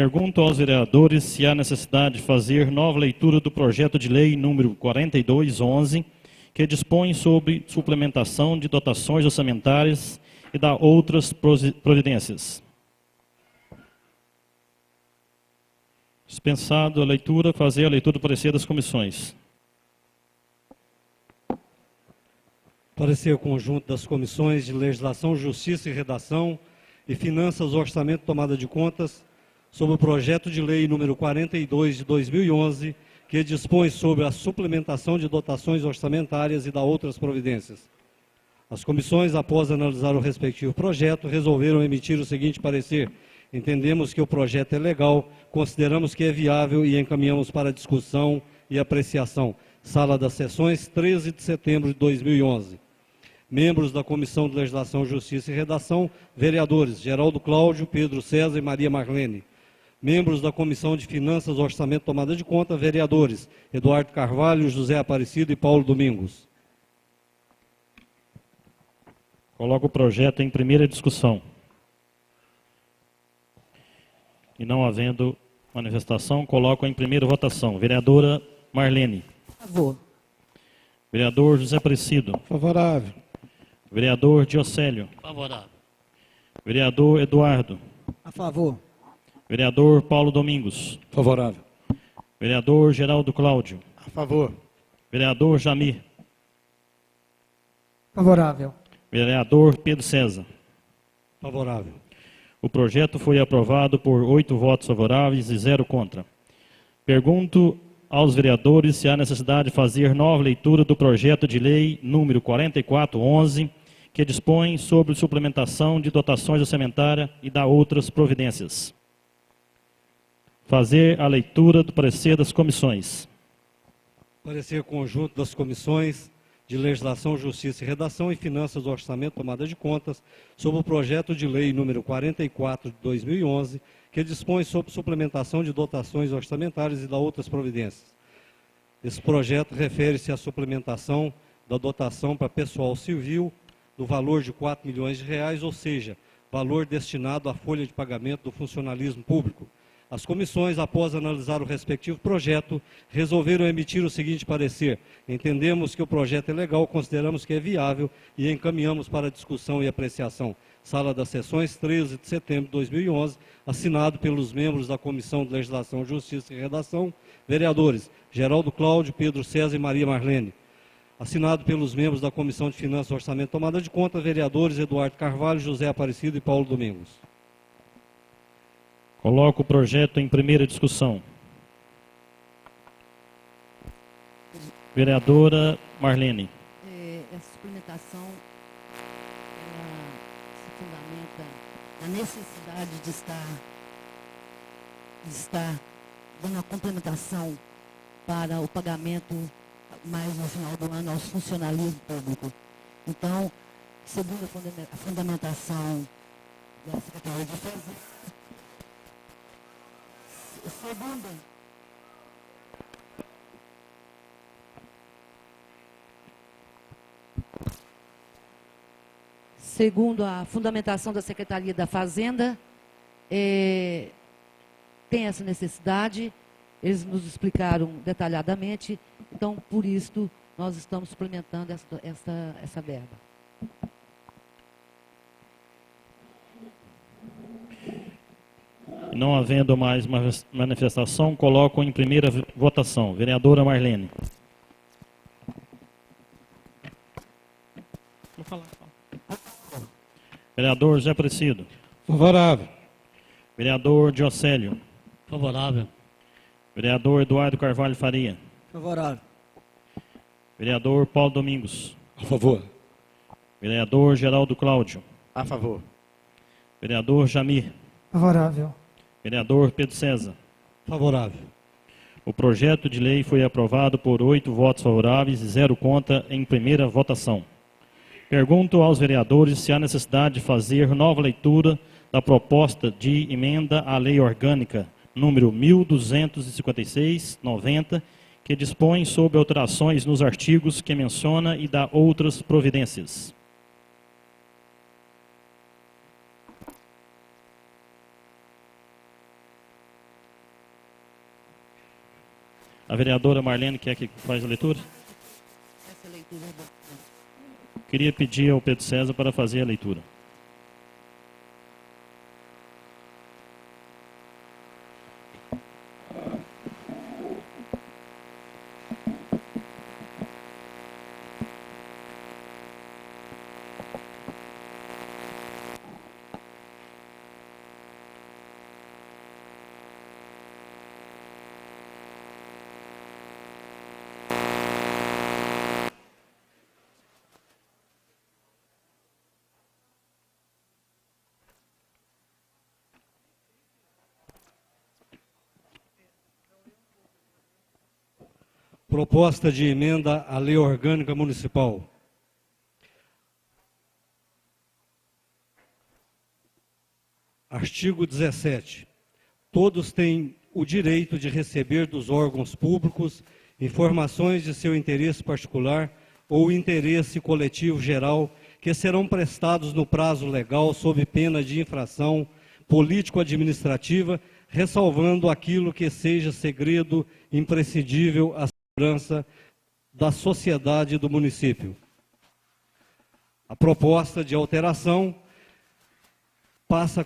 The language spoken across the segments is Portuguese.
Pergunto aos vereadores se há necessidade de fazer nova leitura do projeto de lei número 4211, que dispõe sobre suplementação de dotações orçamentárias e da outras providências. Dispensado a leitura, fazer a leitura do parecer das comissões. Parecer conjunto das comissões de Legislação, Justiça e Redação e Finanças, Orçamento e Tomada de Contas sobre o projeto de lei número 42 de 2011, que dispõe sobre a suplementação de dotações orçamentárias e da outras providências. As comissões, após analisar o respectivo projeto, resolveram emitir o seguinte parecer: entendemos que o projeto é legal, consideramos que é viável e encaminhamos para discussão e apreciação. Sala das Sessões, 13 de setembro de 2011. Membros da Comissão de Legislação, Justiça e Redação, vereadores Geraldo Cláudio, Pedro César e Maria Marlene. Membros da Comissão de Finanças, Orçamento e Tomada de Conta, vereadores Eduardo Carvalho, José Aparecido e Paulo Domingos. Coloco o projeto em primeira discussão. E não havendo manifestação, coloco em primeira votação. Vereadora Marlene. Favor. Vereador José Aparecido. Favorável. Vereador Diocélio. Favorável. Vereador Eduardo. A favor. Vereador Paulo Domingos. Favorável. Vereador Geraldo Cláudio. A favor. Vereador Jamir. Favorável. Vereador Pedro César. Favorável. O projeto foi aprovado por 8 votos favoráveis e 0 contra. Pergunto aos vereadores se há necessidade de fazer nova leitura do projeto de lei número 4411, que dispõe sobre suplementação de dotações orçamentárias e da outras providências. Fazer a leitura do parecer das comissões. Parecer conjunto das comissões de Legislação, Justiça e Redação e Finanças, Orçamento e Tomada de Contas sobre o projeto de lei número 44 de 2011, que dispõe sobre suplementação de dotações orçamentárias e da outras providências. Esse projeto refere-se à suplementação da dotação para pessoal civil do valor de R$ 4 milhões, ou seja, valor destinado à folha de pagamento do funcionalismo público. As comissões, após analisar o respectivo projeto, resolveram emitir o seguinte parecer: entendemos que o projeto é legal, consideramos que é viável e encaminhamos para discussão e apreciação. Sala das Sessões, 13 de setembro de 2011, assinado pelos membros da Comissão de Legislação, Justiça e Redação, vereadores Geraldo Cláudio, Pedro César e Maria Marlene. Assinado pelos membros da Comissão de Finanças, Orçamento e Tomada de Conta, vereadores Eduardo Carvalho, José Aparecido e Paulo Domingos. Coloco o projeto em primeira discussão. Vereadora Marlene. Essa suplementação ela se fundamenta na necessidade de estar dando uma complementação para o pagamento mais no final do ano aos funcionalismo público. Então, segundo a fundamentação da Secretaria de Fazenda, segundo a fundamentação da Secretaria da Fazenda, tem essa necessidade, eles nos explicaram detalhadamente, então, por isso, nós estamos suplementando essa verba. Não havendo mais manifestação, coloco em primeira votação. Vereadora Marlene. Vereador José Aparecido. Favorável. Vereador Diocélio. Favorável. Vereador Eduardo Carvalho Faria. Favorável. Vereador Paulo Domingos. A favor. Vereador Geraldo Cláudio. A favor. Vereador Jamir. Favorável. Vereador Pedro César. Favorável. O projeto de lei foi aprovado por 8 votos favoráveis e 0 contra em primeira votação. Pergunto aos vereadores se há necessidade de fazer nova leitura da proposta de emenda à Lei Orgânica número 1256/90, que dispõe sobre alterações nos artigos que menciona e dá outras providências. A vereadora Marlene quer que faz a leitura? Essa leitura é boa. Queria pedir ao Pedro César para fazer a leitura. Proposta de emenda à Lei Orgânica Municipal. Artigo 17. Todos têm o direito de receber dos órgãos públicos informações de seu interesse particular ou interesse coletivo geral que serão prestados no prazo legal sob pena de infração político-administrativa, ressalvando aquilo que seja segredo imprescindível à segurança da sociedade do município. A proposta de alteração passa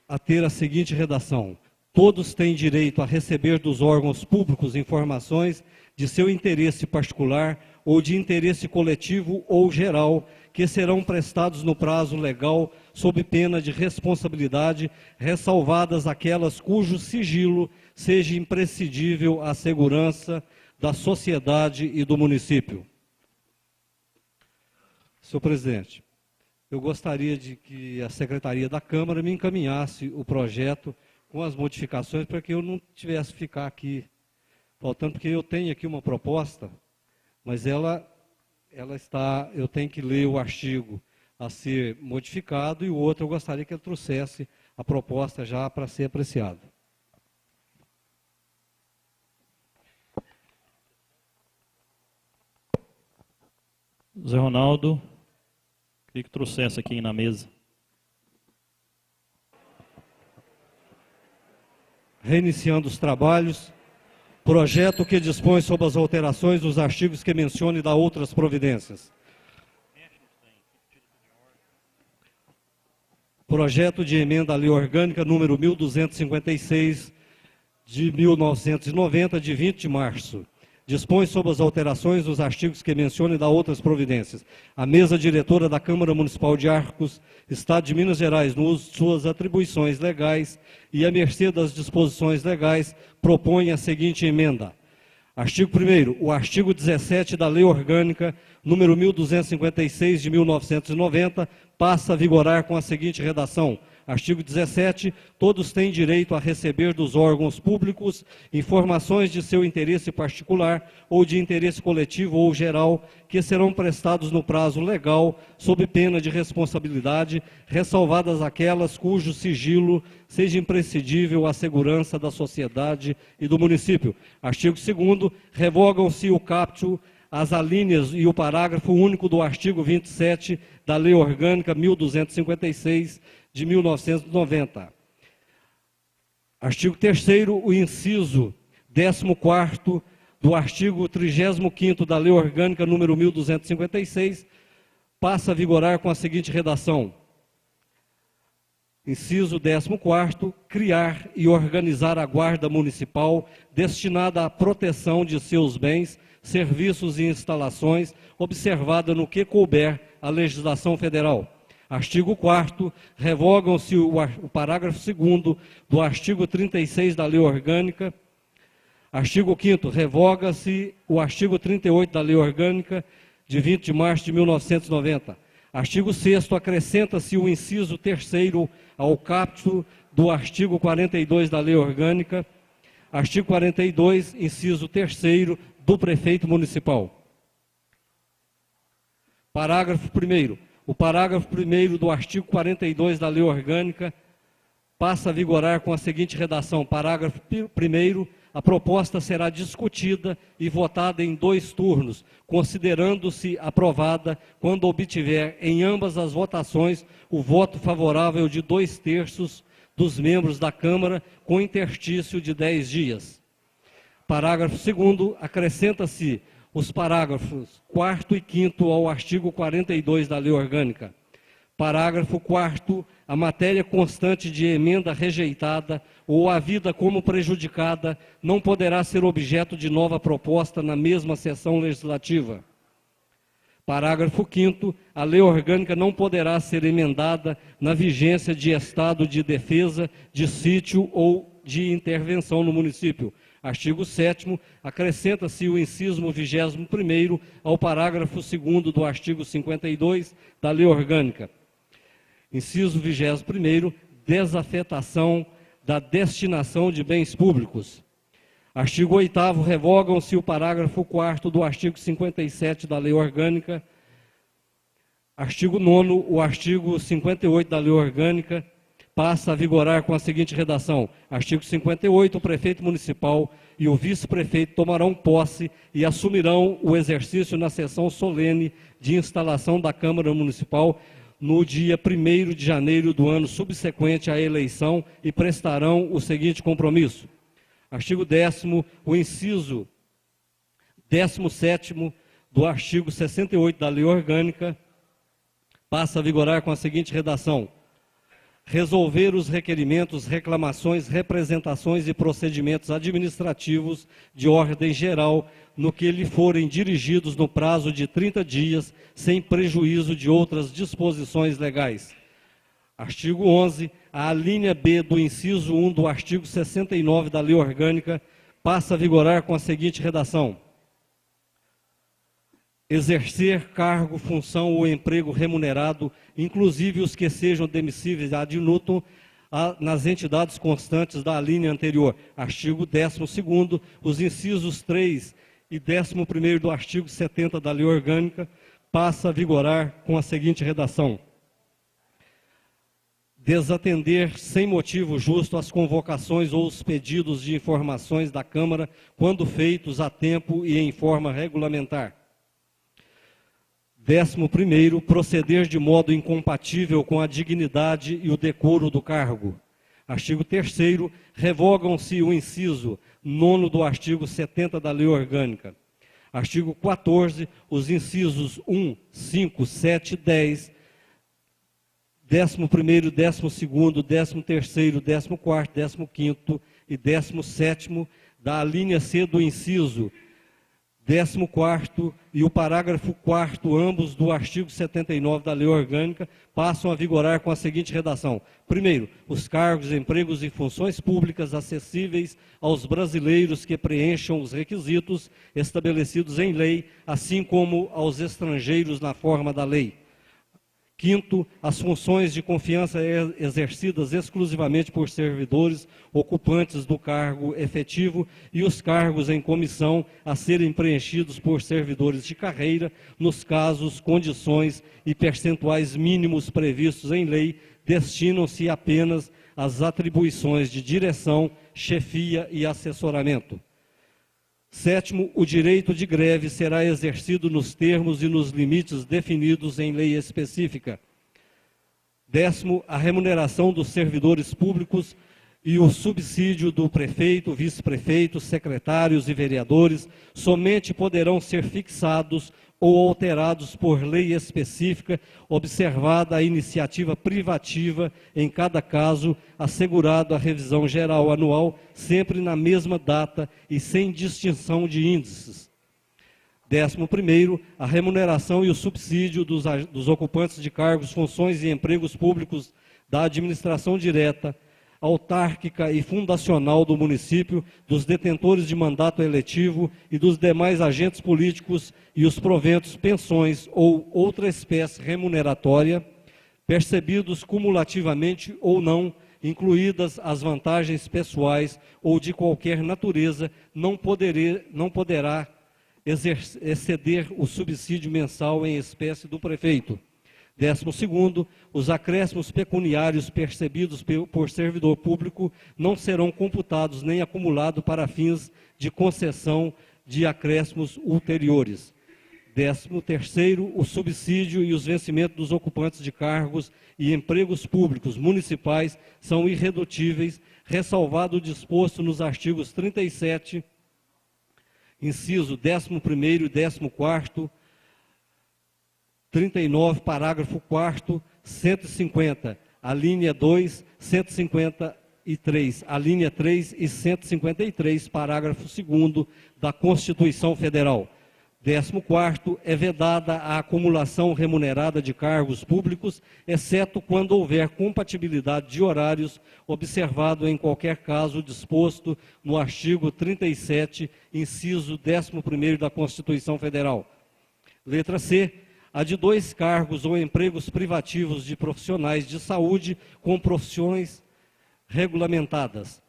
a ter a seguinte redação: todos têm direito a receber dos órgãos públicos informações de seu interesse particular ou de interesse coletivo ou geral, que serão prestados no prazo legal sob pena de responsabilidade, ressalvadas aquelas cujo sigilo seja imprescindível à segurança da sociedade e do município. Senhor presidente, eu gostaria de que a Secretaria da Câmara me encaminhasse o projeto com as modificações para que eu não tivesse que ficar aqui faltando, porque eu tenho aqui uma proposta, mas ela está, eu tenho que ler o artigo a ser modificado e o outro eu gostaria que ele trouxesse a proposta já para ser apreciada. Zé Ronaldo, queria que trouxesse aqui na mesa. Reiniciando os trabalhos, projeto que dispõe sobre as alterações dos artigos que mencione e dá outras providências. Projeto de emenda à Lei Orgânica número 1256 de 1990, de 20 de março. Dispõe sobre as alterações dos artigos que menciona e dá outras providências. A mesa diretora da Câmara Municipal de Arcos, Estado de Minas Gerais, no uso de suas atribuições legais e à mercê das disposições legais, propõe a seguinte emenda. Artigo 1º. O artigo 17 da Lei Orgânica número 1256 de 1990 passa a vigorar com a seguinte redação. Artigo 17. Todos têm direito a receber dos órgãos públicos informações de seu interesse particular ou de interesse coletivo ou geral, que serão prestados no prazo legal, sob pena de responsabilidade, ressalvadas aquelas cujo sigilo seja imprescindível à segurança da sociedade e do município. Artigo 2º. Revogam-se o caput, as alíneas e o parágrafo único do artigo 27 da Lei Orgânica 1256 de 1990. Artigo 3º, o inciso 14º do artigo 35º da Lei Orgânica número 1256 passa a vigorar com a seguinte redação. Inciso 14º, criar e organizar a Guarda Municipal destinada à proteção de seus bens, serviços e instalações, observada no que couber a legislação federal. Artigo 4º, revogam-se o parágrafo 2º do artigo 36 da Lei Orgânica. Artigo 5º, revoga-se o artigo 38 da Lei Orgânica de 20 de março de 1990. Artigo 6º, acrescenta-se o inciso 3º ao caput do artigo 42 da Lei Orgânica. Artigo 42, inciso 3º do Prefeito Municipal. Parágrafo 1º. O parágrafo 1º do artigo 42 da Lei Orgânica passa a vigorar com a seguinte redação. Parágrafo 1º. A proposta será discutida e votada em 2 turnos, considerando-se aprovada quando obtiver em ambas as votações o voto favorável de 2/3 dos membros da Câmara, com interstício de 10 dias. Parágrafo 2º, acrescenta-se os parágrafos 4º e 5º ao artigo 42 da Lei Orgânica. Parágrafo 4º, a matéria constante de emenda rejeitada ou havida como prejudicada não poderá ser objeto de nova proposta na mesma sessão legislativa. Parágrafo 5º, a lei orgânica não poderá ser emendada na vigência de estado de defesa, de sítio ou de intervenção no município. Artigo 7º, acrescenta-se o inciso 21º ao parágrafo 2º do artigo 52 da lei orgânica. Inciso 21º, desafetação da destinação de bens públicos. Artigo 8º, revogam-se o parágrafo 4º do artigo 57 da Lei Orgânica. Artigo 9º, o artigo 58 da Lei Orgânica passa a vigorar com a seguinte redação. Artigo 58, o prefeito municipal e o vice-prefeito tomarão posse e assumirão o exercício na sessão solene de instalação da Câmara Municipal no dia 1º de janeiro do ano subsequente à eleição e prestarão o seguinte compromisso. Artigo 10º, o inciso 17º do artigo 68 da Lei Orgânica passa a vigorar com a seguinte redação. Resolver os requerimentos, reclamações, representações e procedimentos administrativos de ordem geral no que lhe forem dirigidos no prazo de 30 dias, sem prejuízo de outras disposições legais. Artigo 11, a alínea B do inciso 1 do artigo 69 da Lei Orgânica passa a vigorar com a seguinte redação. Exercer cargo, função ou emprego remunerado, inclusive os que sejam demissíveis ad nutum, nas entidades constantes da alínea anterior. Artigo 12º, os incisos 3 e 11º do artigo 70 da Lei Orgânica passa a vigorar com a seguinte redação. Desatender sem motivo justo as convocações ou os pedidos de informações da Câmara, quando feitos a tempo e em forma regulamentar. 11º, proceder de modo incompatível com a dignidade e o decoro do cargo. Artigo 3º, revogam-se o inciso 9º do artigo 70 da Lei Orgânica. Artigo 14, os incisos 1, 5, 7 e 10, 11º, 12º, 13º, 14º, 15º e 17º da alínea C do inciso 14º e o parágrafo 4º, ambos do artigo 79 da Lei Orgânica, passam a vigorar com a seguinte redação. Primeiro, os cargos, empregos e funções públicas acessíveis aos brasileiros que preencham os requisitos estabelecidos em lei, assim como aos estrangeiros na forma da lei. Quinto, as funções de confiança exercidas exclusivamente por servidores ocupantes do cargo efetivo e os cargos em comissão a serem preenchidos por servidores de carreira, nos casos, condições e percentuais mínimos previstos em lei, destinam-se apenas às atribuições de direção, chefia e assessoramento. Sétimo, o direito de greve será exercido nos termos e nos limites definidos em lei específica. 10º, a remuneração dos servidores públicos e o subsídio do prefeito, vice-prefeito, secretários e vereadores somente poderão ser fixados ou alterados por lei específica, observada a iniciativa privativa em cada caso, assegurado a revisão geral anual, sempre na mesma data e sem distinção de índices. 11º, a remuneração e o subsídio dos ocupantes de cargos, funções e empregos públicos da administração direta, autárquica e fundacional do município, dos detentores de mandato eletivo e dos demais agentes políticos e os proventos, pensões ou outra espécie remuneratória, percebidos cumulativamente ou não, incluídas as vantagens pessoais ou de qualquer natureza, não poderá exceder o subsídio mensal em espécie do prefeito. 12º, os acréscimos pecuniários percebidos por servidor público não serão computados nem acumulados para fins de concessão de acréscimos ulteriores. 13º, o subsídio e os vencimentos dos ocupantes de cargos e empregos públicos municipais são irredutíveis, ressalvado o disposto nos artigos 37 inciso 11º e 14º, 39, parágrafo 4º, 150, a linha 2, 153, a linha 3 e 153, parágrafo 2º da Constituição Federal. 14º, é vedada a acumulação remunerada de cargos públicos, exceto quando houver compatibilidade de horários, observado em qualquer caso disposto no artigo 37, inciso 11º da Constituição Federal. Letra C, a de 2 cargos ou empregos privativos de profissionais de saúde com profissões regulamentadas.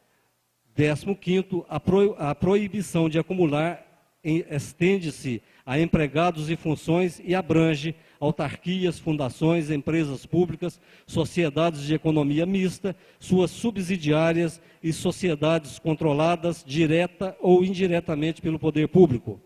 15º, a proibição de acumular estende-se a empregados e funções e abrange autarquias, fundações, empresas públicas, sociedades de economia mista, suas subsidiárias e sociedades controladas direta ou indiretamente pelo poder público.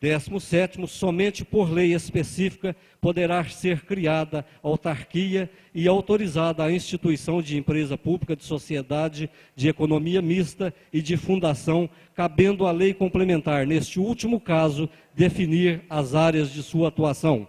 17º, somente por lei específica poderá ser criada autarquia e autorizada a instituição de empresa pública, de sociedade, de economia mista e de fundação, cabendo à lei complementar, neste último caso, definir as áreas de sua atuação.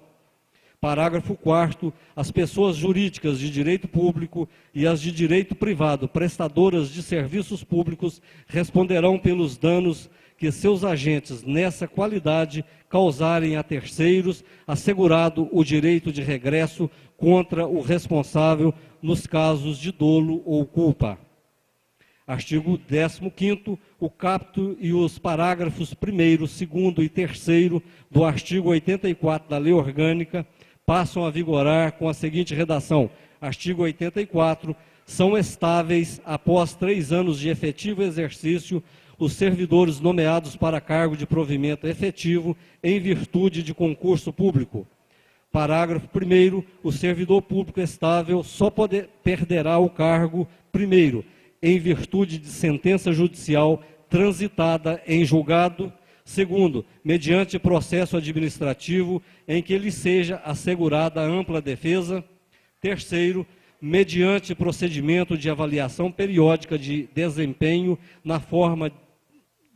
Parágrafo 4º, as pessoas jurídicas de direito público e as de direito privado, prestadoras de serviços públicos, responderão pelos danos que seus agentes, nessa qualidade, causarem a terceiros, assegurado o direito de regresso contra o responsável nos casos de dolo ou culpa. Artigo 15º, o caput e os parágrafos 1º, 2º e 3º do artigo 84 da Lei Orgânica passam a vigorar com a seguinte redação. Artigo 84, são estáveis, após 3 anos de efetivo exercício, os servidores nomeados para cargo de provimento efetivo em virtude de concurso público. Parágrafo 1º, o servidor público estável só perderá o cargo, primeiro, em virtude de sentença judicial transitada em julgado, segundo, mediante processo administrativo em que lhe seja assegurada ampla defesa, terceiro, mediante procedimento de avaliação periódica de desempenho na forma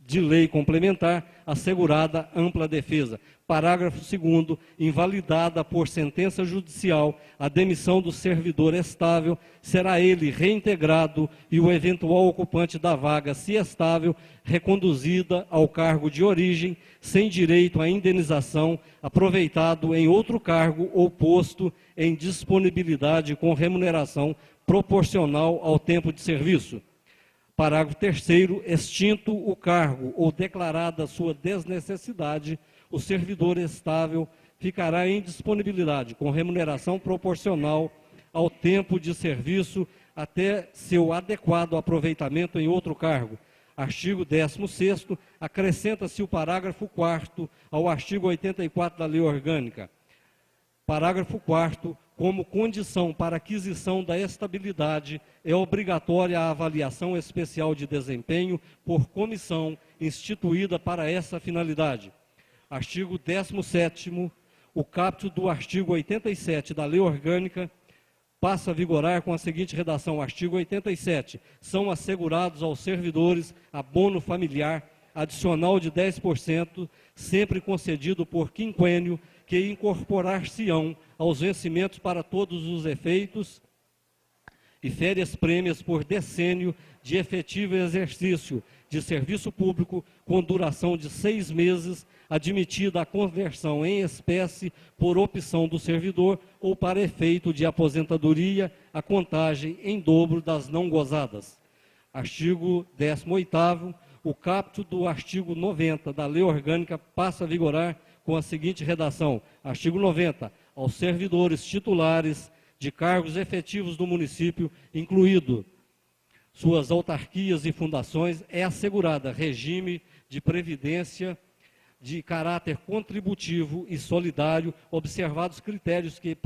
de lei complementar, assegurada ampla defesa. Parágrafo 2º, invalidada por sentença judicial a demissão do servidor estável, será ele reintegrado e o eventual ocupante da vaga, se estável, reconduzida ao cargo de origem, sem direito à indenização, aproveitado em outro cargo ou posto em disponibilidade com remuneração proporcional ao tempo de serviço. Parágrafo 3º, extinto o cargo ou declarada sua desnecessidade, o servidor estável ficará em disponibilidade com remuneração proporcional ao tempo de serviço até seu adequado aproveitamento em outro cargo. Artigo 16º, acrescenta-se o parágrafo 4º ao artigo 84 da Lei Orgânica. Parágrafo 4º, como condição para aquisição da estabilidade, é obrigatória a avaliação especial de desempenho por comissão instituída para essa finalidade. Artigo 17º, o caput do artigo 87 da Lei Orgânica passa a vigorar com a seguinte redação. Artigo 87. São assegurados aos servidores abono familiar adicional de 10%, sempre concedido por quinquênio, que incorporar-se-ão aos vencimentos para todos os efeitos e férias prêmias por decênio de efetivo exercício de serviço público com duração de 6 meses, admitida a conversão em espécie por opção do servidor ou para efeito de aposentadoria, a contagem em dobro das não gozadas. Artigo 18º, o caput do artigo 90 da Lei Orgânica passa a vigorar com a seguinte redação. Artigo 90. Aos servidores titulares de cargos efetivos do município, incluído suas autarquias e fundações, é assegurada regime de previdência de caráter contributivo e solidário, observados critérios que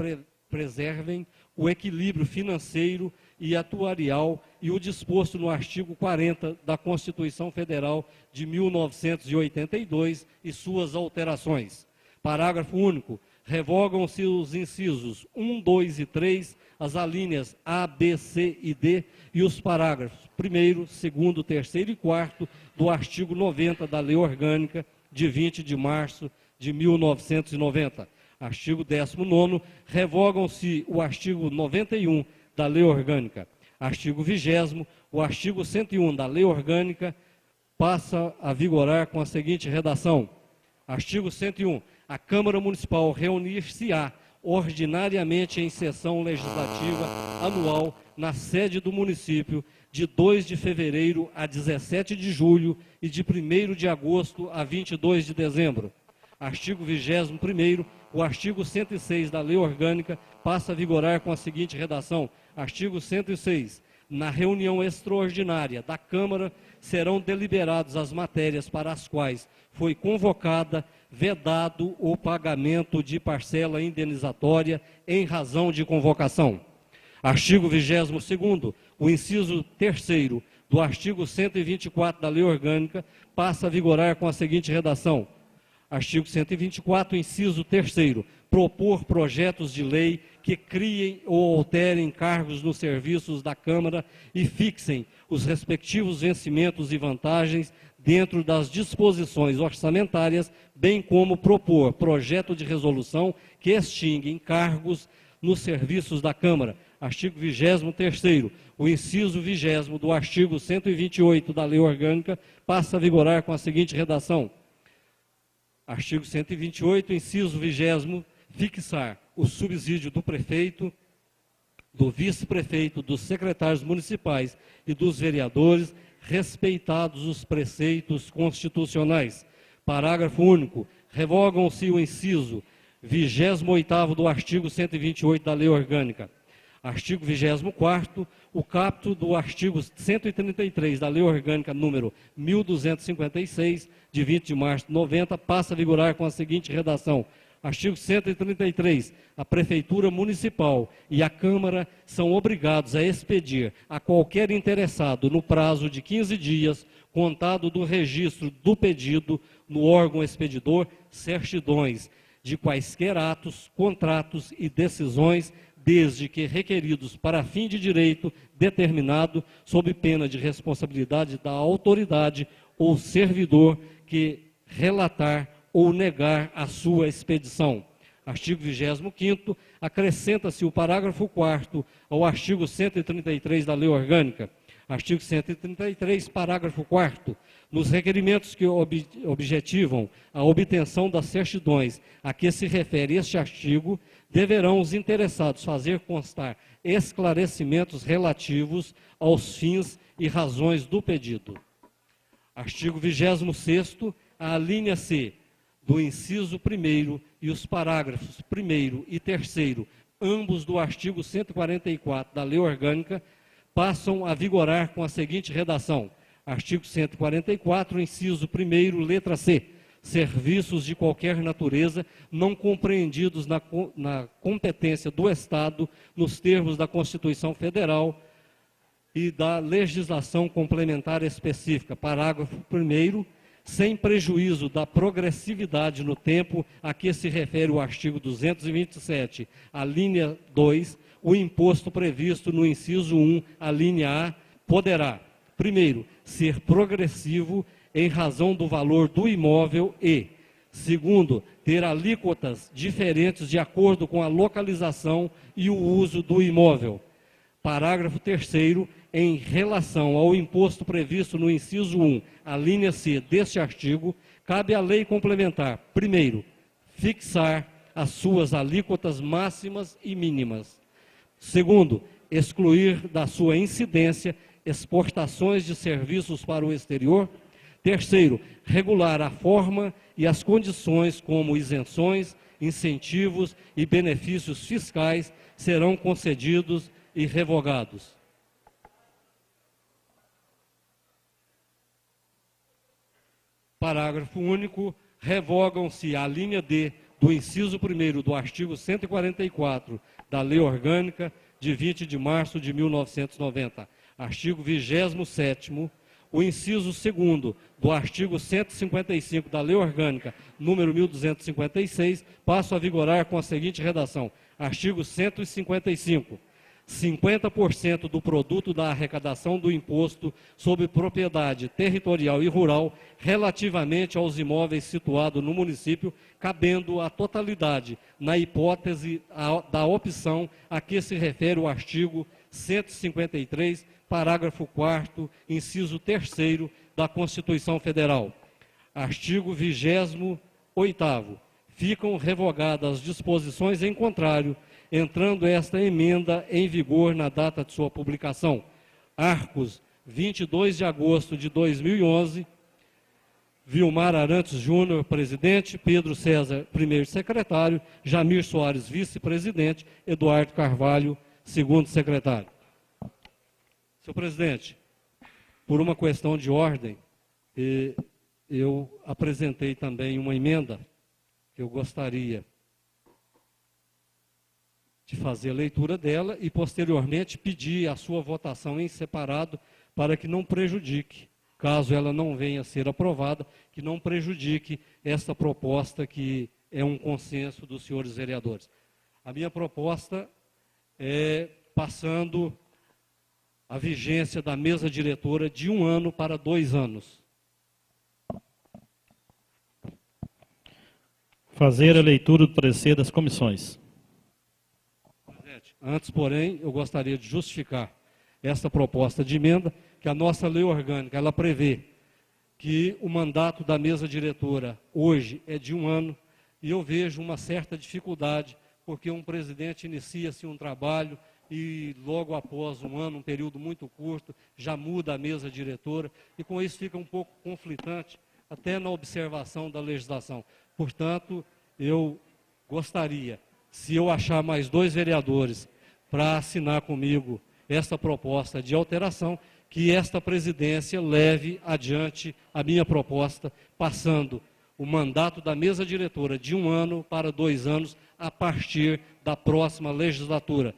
preservem o equilíbrio financeiro e atuarial e o disposto no artigo 40 da Constituição Federal de 1982 e suas alterações. Parágrafo único. revogam-se os incisos 1, 2 e 3, as alíneas A, B, C e D e os parágrafos 1º, 2º, 3º e 4º do artigo 90 da Lei Orgânica de 20 de março de 1990. Artigo 19º, revogam-se o artigo 91 da Lei Orgânica. Artigo 20º, o artigo 101 da Lei Orgânica passa a vigorar com a seguinte redação. Artigo 101. A Câmara Municipal reunir-se-á ordinariamente em sessão legislativa anual na sede do município de 2 de fevereiro a 17 de julho e de 1º de agosto a 22 de dezembro. Artigo 21º, o artigo 106 da Lei Orgânica passa a vigorar com a seguinte redação. Artigo 106. Na reunião extraordinária da Câmara serão deliberadas as matérias para as quais foi convocada, vedado o pagamento de parcela indenizatória em razão de convocação. Artigo 22º, o inciso 3º do artigo 124 da Lei Orgânica passa a vigorar com a seguinte redação. Artigo 124, inciso 3º, propor projetos de lei que criem ou alterem cargos nos serviços da Câmara e fixem os respectivos vencimentos e vantagens dentro das disposições orçamentárias, bem como propor projeto de resolução que extinguem cargos nos serviços da Câmara. Artigo 23º, o inciso 20º do artigo 128 da Lei Orgânica passa a vigorar com a seguinte redação. Artigo 128, inciso 20º, fixar o subsídio do prefeito, do vice-prefeito, dos secretários municipais e dos vereadores, respeitados os preceitos constitucionais. Parágrafo único. Revogam-se o inciso 28º do artigo 128 da Lei Orgânica. Artigo 24º, o caput do artigo 133 da Lei Orgânica número 1256, de 20 de março de 90, passa a vigorar com a seguinte redação. Artigo 133. A Prefeitura Municipal e a Câmara são obrigados a expedir a qualquer interessado, no prazo de 15 dias, contado do registro do pedido no órgão expedidor, certidões de quaisquer atos, contratos e decisões, desde que requeridos para fim de direito determinado, sob pena de responsabilidade da autoridade ou servidor que relatar ou negar a sua expedição. Artigo 25º, acrescenta-se o parágrafo 4º ao artigo 133 da Lei Orgânica. Artigo 133, parágrafo 4º. Nos requerimentos que objetivam a obtenção das certidões a que se refere este artigo, deverão os interessados fazer constar esclarecimentos relativos aos fins e razões do pedido. Artigo 26º, a alínea C do inciso 1º e os parágrafos 1º e 3º, ambos do artigo 144 da Lei Orgânica, passam a vigorar com a seguinte redação. Artigo 144, inciso 1º, letra C. Serviços de qualquer natureza não compreendidos na competência do Estado, nos termos da Constituição Federal e da legislação complementar específica. Parágrafo 1º, sem prejuízo da progressividade no tempo a que se refere o artigo 227, a linha 2, o imposto previsto no inciso 1, a linha A, poderá, primeiro, ser progressivo em razão do valor do imóvel e, segundo, ter alíquotas diferentes de acordo com a localização e o uso do imóvel. Parágrafo 3º, em relação ao imposto previsto no inciso 1, a linha C deste artigo, cabe à lei complementar, primeiro, fixar as suas alíquotas máximas e mínimas. Segundo, excluir da sua incidência exportações de serviços para o exterior. Terceiro, regular a forma e as condições como isenções, incentivos e benefícios fiscais serão concedidos e revogados. Parágrafo único. Revogam-se a linha D do inciso 1º do artigo 144 da Lei Orgânica de 20 de março de 1990. Artigo 27º. o inciso 2º do artigo 155 da Lei Orgânica número 1256 passa a vigorar com a seguinte redação: artigo 155. 50% do produto da arrecadação do imposto sobre propriedade territorial e rural relativamente aos imóveis situados no município, cabendo a totalidade na hipótese da opção a que se refere o artigo 153, parágrafo 4º, inciso 3º da Constituição Federal. Artigo 28º. Ficam revogadas as disposições em contrário, entrando esta emenda em vigor na data de sua publicação. Arcos, 22 de agosto de 2011, Vilmar Arantes Júnior, presidente, Pedro César, primeiro secretário, Jamir Soares, vice-presidente, Eduardo Carvalho, segundo secretário. Senhor presidente, por uma questão de ordem, eu apresentei também uma emenda que eu gostaria de fazer a leitura dela e, posteriormente, pedir a sua votação em separado para que não prejudique, caso ela não venha a ser aprovada, que não prejudique esta proposta que é um consenso dos senhores vereadores. A minha proposta é passando a vigência da mesa diretora de 1 ano para 2 anos. Fazer a leitura do parecer das comissões. Antes, porém, eu gostaria de justificar esta proposta de emenda, que a nossa lei orgânica, ela prevê que o mandato da mesa diretora hoje é de 1 ano, e eu vejo uma certa dificuldade, porque um presidente inicia-se um trabalho e logo após 1 ano, um período muito curto, já muda a mesa diretora, e com isso fica um pouco conflitante, até na observação da legislação. Portanto, eu gostaria, se eu achar mais 2 vereadores para assinar comigo esta proposta de alteração, que esta presidência leve adiante a minha proposta, passando o mandato da mesa diretora de 1 ano para 2 anos, a partir da próxima legislatura.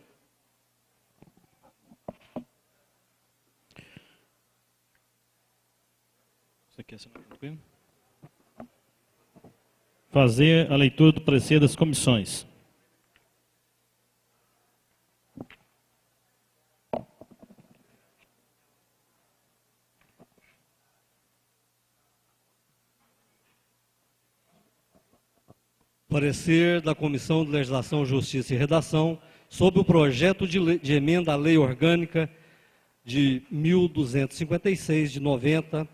Você quer assinar tranquilo? Fazer a leitura do parecer das comissões. Parecer da Comissão de Legislação, Justiça e Redação sobre o projeto de emenda à Lei Orgânica de 1256 de 90,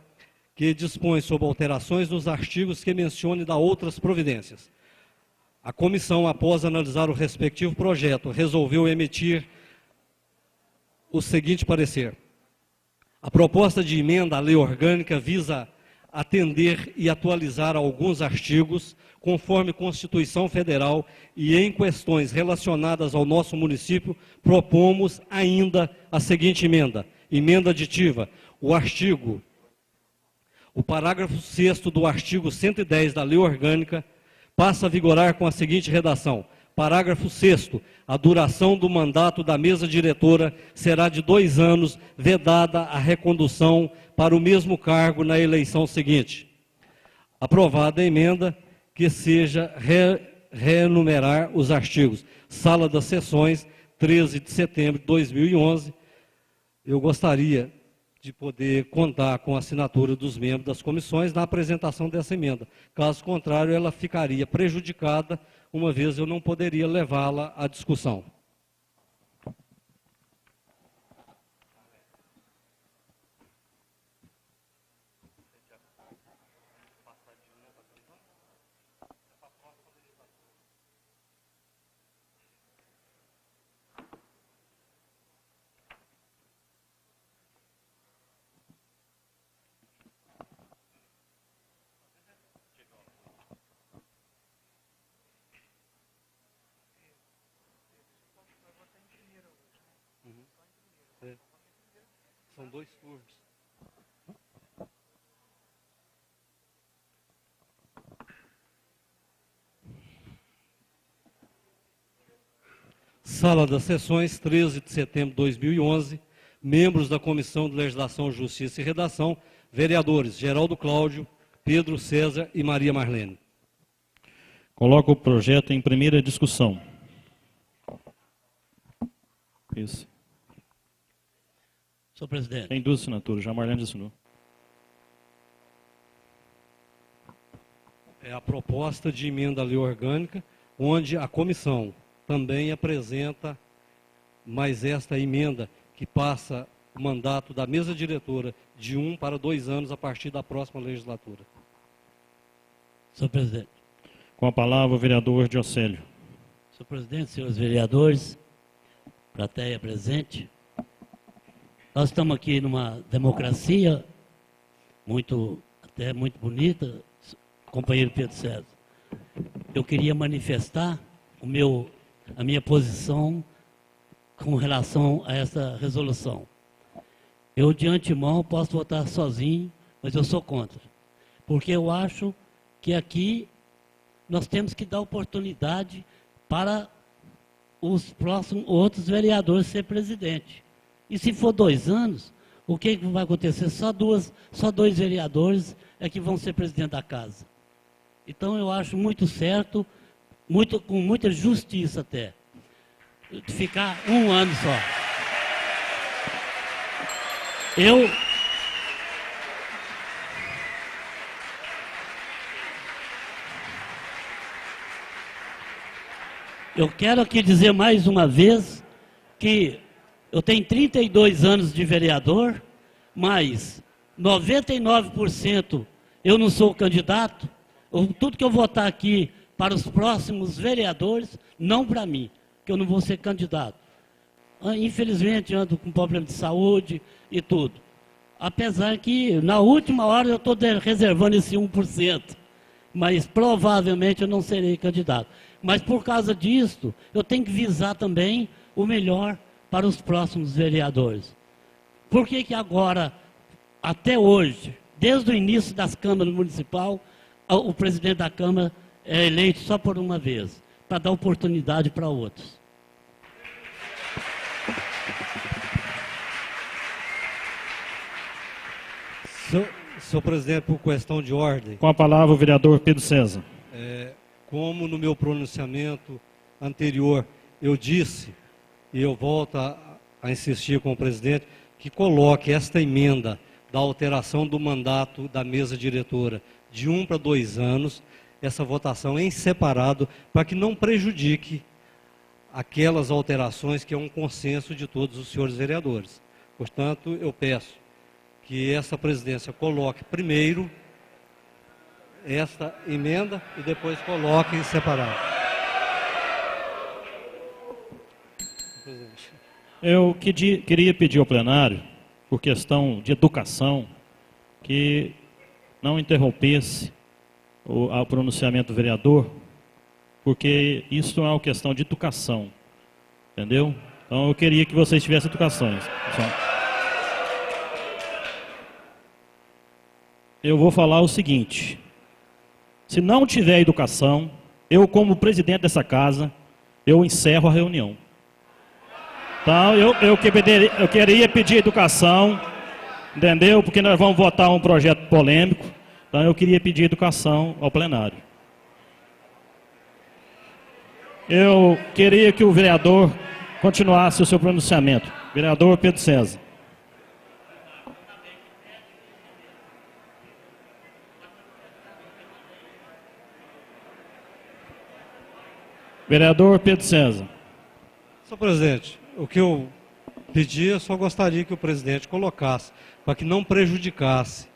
que dispõe sobre alterações nos artigos que mencione da outras providências. A comissão, após analisar o respectivo projeto, resolveu emitir o seguinte parecer: a proposta de emenda à Lei Orgânica visa atender e atualizar alguns artigos, conforme Constituição Federal, e em questões relacionadas ao nosso município, propomos ainda a seguinte emenda. Emenda aditiva: o parágrafo 6º do artigo 110 da Lei Orgânica passa a vigorar com a seguinte redação: parágrafo 6º, a duração do mandato da mesa diretora será de 2 anos, vedada a recondução para o mesmo cargo na eleição seguinte. Aprovada a emenda, que seja reenumerar os artigos. Sala das Sessões, 13 de setembro de 2011. Eu gostaria de poder contar com a assinatura dos membros das comissões na apresentação dessa emenda. Caso contrário, ela ficaria prejudicada, uma vez eu não poderia levá-la à discussão. São 2 turnos. Sala das Sessões, 13 de setembro de 2011. Membros da Comissão de Legislação, Justiça e Redação, Vereadores Geraldo Cláudio, Pedro César e Maria Marlene. Coloco o projeto em primeira discussão. Isso. Senhor presidente, Tem duas assinaturas, já a Marlene assinou. É a proposta de emenda à lei orgânica, onde a comissão também apresenta mais esta emenda que passa o mandato da mesa diretora de 1 para 2 anos a partir da próxima legislatura. senhor presidente, Com a palavra o vereador Diocélio. senhor presidente, senhores vereadores, plateia presente, nós estamos aqui numa democracia até muito bonita, companheiro Pedro César. Eu queria manifestar a minha posição com relação a essa resolução. Eu, de antemão, posso votar sozinho, mas eu sou contra. Porque eu acho que aqui nós temos que dar oportunidade para os próximos outros vereadores ser presidente. E se for 2 anos, o que vai acontecer? Só 2 vereadores é que vão ser presidente da casa. Então eu acho muito certo, com muita justiça até, ficar 1 ano só. Eu quero aqui dizer mais uma vez que eu tenho 32 anos de vereador, mas 99% eu não sou candidato. Tudo que eu votar aqui para os próximos vereadores, não para mim, que eu não vou ser candidato. Infelizmente ando com problema de saúde e tudo. Apesar que na última hora eu estou reservando esse 1%, mas provavelmente eu não serei candidato. Mas por causa disso, eu tenho que visar também o melhor para os próximos vereadores. Por que agora, até hoje, desde o início das câmaras municipais, o presidente da Câmara é eleito só por uma vez, para dar oportunidade para outros? Senhor presidente, por questão de ordem, Com a palavra o vereador Pedro César. como no meu pronunciamento anterior eu disse, e eu volto a insistir com o presidente, que coloque esta emenda da alteração do mandato da mesa diretora de 1 para 2 anos, essa votação em separado, para que não prejudique aquelas alterações que é um consenso de todos os senhores vereadores. Portanto, eu peço que essa presidência coloque primeiro esta emenda e depois coloque em separado. Eu queria pedir ao plenário, por questão de educação, que não interrompesse o pronunciamento do vereador, porque isso é uma questão de educação, entendeu? Então eu queria que vocês tivessem educações. Eu vou falar o seguinte: se não tiver educação, eu como presidente dessa casa, eu encerro a reunião. Então eu queria pedir educação, entendeu? Porque nós vamos votar um projeto polêmico, então eu queria pedir educação ao plenário. Eu queria que o vereador continuasse o seu pronunciamento. Vereador Pedro César. Vereador Pedro César. Senhor presidente, o que eu pedi, eu só gostaria que o presidente colocasse, para que não prejudicasse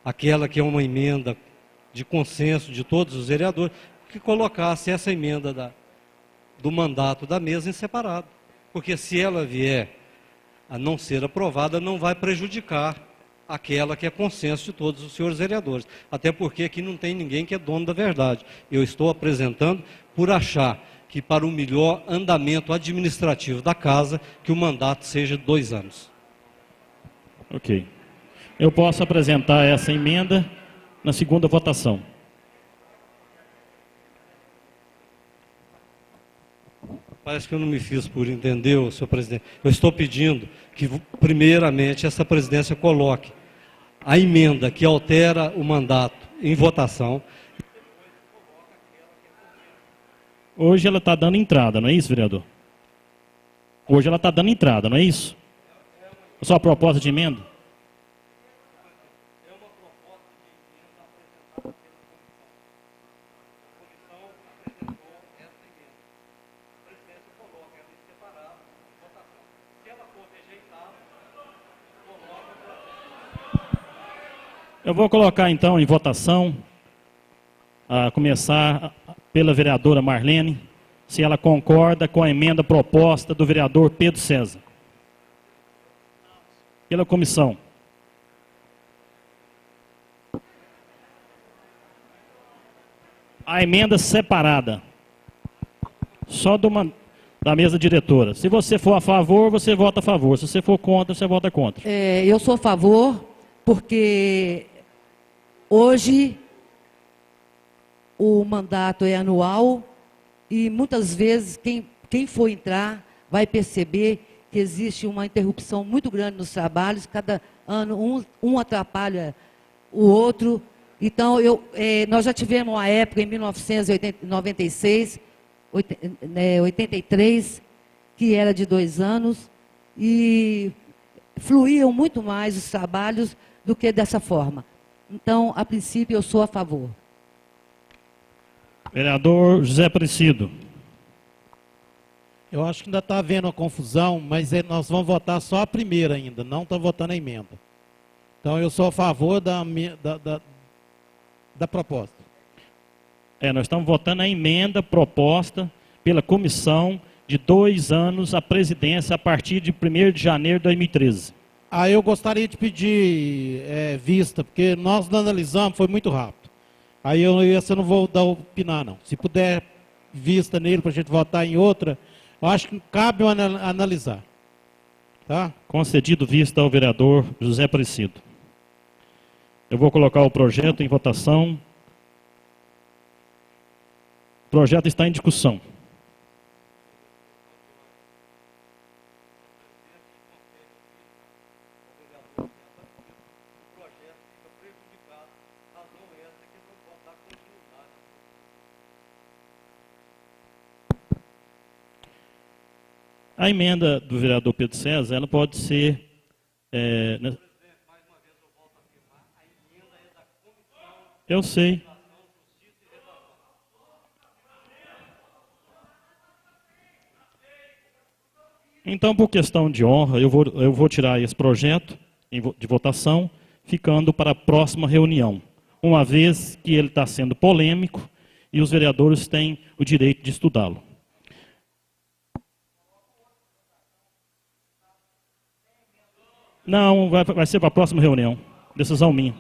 aquela que é uma emenda de consenso de todos os vereadores, que colocasse essa emenda do mandato da mesa em separado. Porque se ela vier a não ser aprovada, não vai prejudicar aquela que é consenso de todos os senhores vereadores. Até porque aqui não tem ninguém que é dono da verdade. Eu estou apresentando por achar que para o melhor andamento administrativo da casa, que o mandato seja de 2 anos. Ok. Eu posso apresentar essa emenda na segunda votação. Parece que eu não me fiz por entender, senhor presidente. Eu estou pedindo que, primeiramente, essa presidência coloque a emenda que altera o mandato em votação. Hoje ela está dando entrada, não é isso, vereador? Hoje ela está dando entrada, não é isso? A sua proposta de emenda? Eu vou colocar então em votação, a começar pela vereadora Marlene, se ela concorda com a emenda proposta do vereador Pedro César. Pela comissão. A emenda separada. Só da mesa diretora. Se você for a favor, você vota a favor. Se você for contra, você vota contra. Eu sou a favor, porque hoje o mandato é anual e muitas vezes quem for entrar vai perceber que existe uma interrupção muito grande nos trabalhos, cada ano um atrapalha o outro. Então, nós já tivemos uma época em 1996, 83, que era de 2 anos, e fluíam muito mais os trabalhos do que dessa forma. Então, a princípio, eu sou a favor. Vereador José Aparecido. Eu acho que ainda está havendo uma confusão, mas nós vamos votar só a primeira ainda, não estamos votando a emenda. Então, eu sou a favor da proposta. Nós estamos votando a emenda proposta pela comissão de 2 anos à presidência a partir de 1º de janeiro de 2013. Eu gostaria de pedir vista, porque nós não analisamos, foi muito rápido. Aí eu não vou dar opinar, não. Se puder vista nele para a gente votar em outra, eu acho que cabe analisar. Tá? Concedido vista ao vereador José Aparecido. Eu vou colocar o projeto em votação. O projeto está em discussão. A emenda do vereador Pedro César, ela pode ser... Eu sei. Então, por questão de honra, eu vou tirar esse projeto de votação, ficando para a próxima reunião, uma vez que ele está sendo polêmico e os vereadores têm o direito de estudá-lo. Não, vai ser para a próxima reunião. Decisão minha.